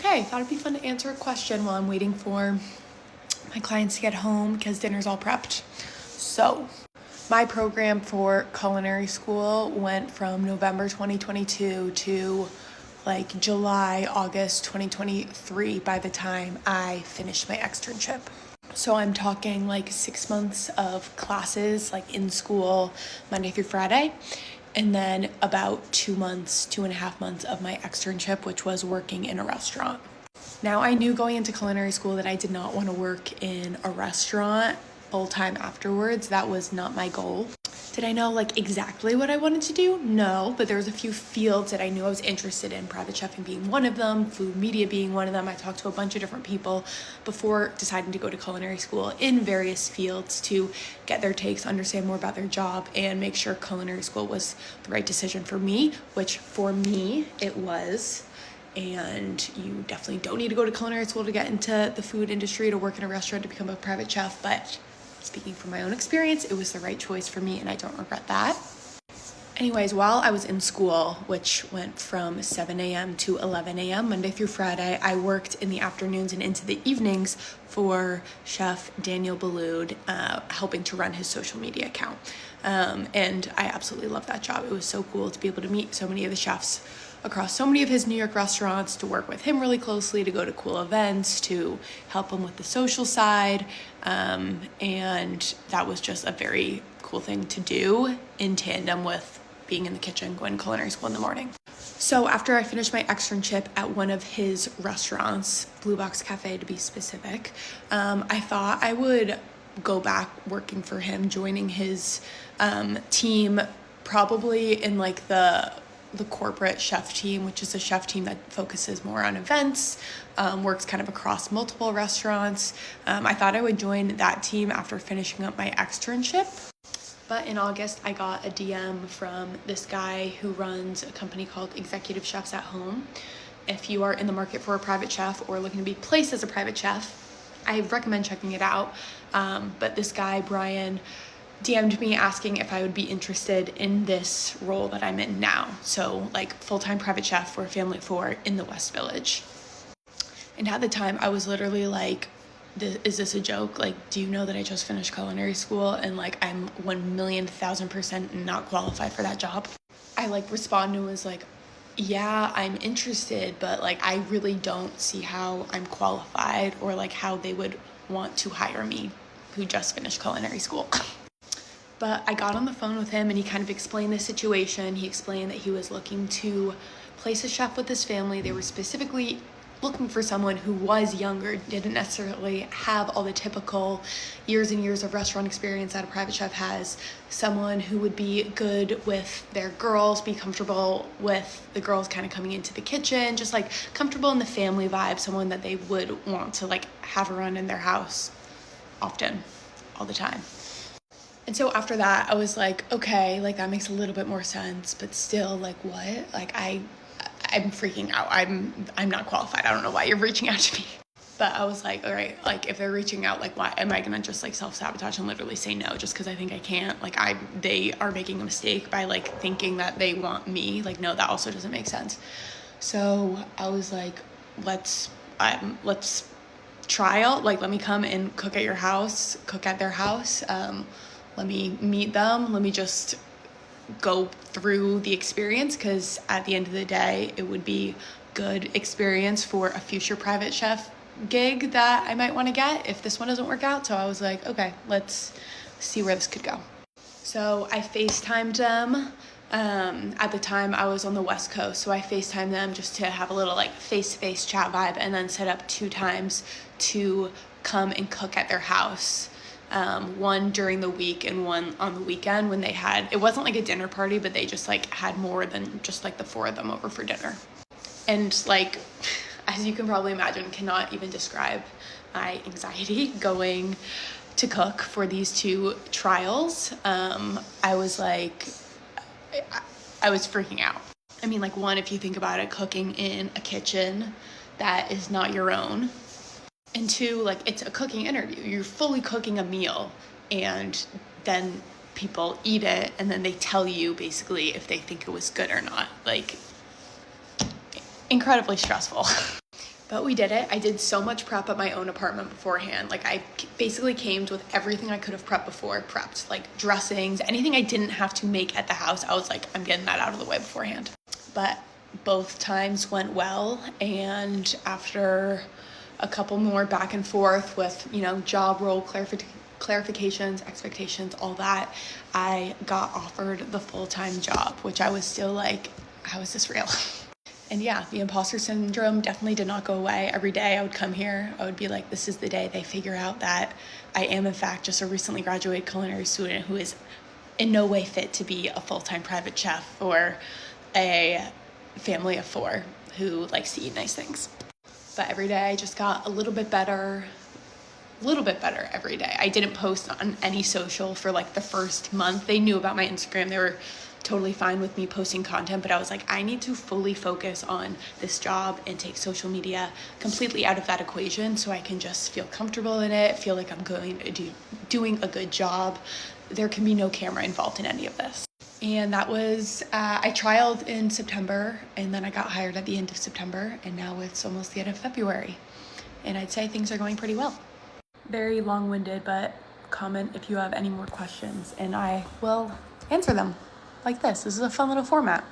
Okay, thought it'd be fun to answer a question while I'm waiting for my clients to get home because dinner's all prepped. So, my program for culinary school went from November 2022 to like July, August 2023 by the time I finished my externship. So I'm talking like 6 months of classes, like in school, Monday through Friday, and then about 2 months, 2.5 months of my externship, which was working in a restaurant. Now, I knew going into culinary school that I did not want to work in a restaurant full time afterwards. That was not my goal. Did I know like exactly what I wanted to do? No, but there was a few fields that I knew I was interested in, private chefing being one of them, food media being one of them. I talked to a bunch of different people before deciding to go to culinary school in various fields to get their takes, understand more about their job, and make sure culinary school was the right decision for me, which for me it was. And you definitely don't need to go to culinary school to get into the food industry, to work in a restaurant, to become a private chef, but speaking from my own experience, it was the right choice for me and I don't regret that. Anyways, while I was in school, which went from 7 a.m. to 11 a.m. Monday through Friday, I worked in the afternoons and into the evenings for Chef Daniel Boulud, helping to run his social media account. And I absolutely loved that job. It was so cool to be able to meet so many of the chefs across so many of his New York restaurants, to work with him really closely, to go to cool events, to help him with the social side. And that was just a very cool thing to do in tandem with being in the kitchen, going to culinary school in the morning. So after I finished my externship at one of his restaurants, Blue Box Cafe to be specific, I thought I would go back working for him, joining his team, probably in like the corporate chef team, which is a chef team that focuses more on events, works kind of across multiple restaurants. I thought I would join that team after finishing up my externship. But in August, I got a DM from this guy who runs a company called Executive Chefs at Home. If you are in the market for a private chef or looking to be placed as a private chef, I recommend checking it out. But this guy, Brian, DM'd me asking if I would be interested in this role that I'm in now. So like full-time private chef for a family of 4 in the West Village. And at the time I was literally like, is this a joke? Like, do you know that I just finished culinary school and like I'm 1,000,000% not qualified for that job? I like responded and was like, yeah, I'm interested, but like I really don't see how I'm qualified or like how they would want to hire me who just finished culinary school. But I got on the phone with him and he kind of explained the situation. He explained that he was looking to place a chef with his family. They were specifically looking for someone who was younger, didn't necessarily have all the typical years and years of restaurant experience that a private chef has. Someone who would be good with their girls, be comfortable with the girls kind of coming into the kitchen, just like comfortable in the family vibe, someone that they would want to like have around in their house often, all the time. And so after that, I was like, okay, like that makes a little bit more sense, but still, like what? Like I'm freaking out. I'm not qualified. I don't know why you're reaching out to me. But I was like, all right, like if they're reaching out, like why am I gonna just like self-sabotage and literally say no just because I think I can't? Like they are making a mistake by like thinking that they want me. Like no, that also doesn't make sense. So I was like, let's try out. Like let me come and cook at their house. Let me meet them. Let me just go through the experience, because at the end of the day, it would be good experience for a future private chef gig that I might want to get if this one doesn't work out. So I was like, okay, let's see where this could go. So I FaceTimed them. At the time I was on the West Coast, so I FaceTimed them just to have a little like face-to-face chat vibe, and then set up 2 times to come and cook at their house. One during the week and one on the weekend when it wasn't like a dinner party, but they just like had more than just like the 4 of them over for dinner. And like, as you can probably imagine, cannot even describe my anxiety going to cook for these 2 trials. I was freaking out. I mean, like one, if you think about it, cooking in a kitchen that is not your own. And 2, like it's a cooking interview. You're fully cooking a meal and then people eat it and then they tell you basically if they think it was good or not. Like incredibly stressful. But we did it. I did so much prep at my own apartment beforehand. Like I basically came with everything I could have prepped before, prepped like dressings, anything I didn't have to make at the house. I was like, I'm getting that out of the way beforehand. But both times went well, and after a couple more back and forth with, you know, job role clarifications, expectations, all that, I got offered the full-time job, which I was still like, how is this real? And yeah, the imposter syndrome definitely did not go away. Every day I would come here, I would be like, this is the day they figure out that I am in fact just a recently graduated culinary student who is in no way fit to be a full-time private chef or a family of 4 who likes to eat nice things. But every day I just got a little bit better every day. I didn't post on any social for like the first month. They knew about my Instagram. They were totally fine with me posting content, but I was like, I need to fully focus on this job and take social media completely out of that equation so I can just feel comfortable in it, feel like I'm doing a good job. There can be no camera involved in any of this. And that was, I trialed in September, and then I got hired at the end of September, and now it's almost the end of February. And I'd say things are going pretty well. Very long-winded, but comment if you have any more questions, and I will answer them like this. This is a fun little format.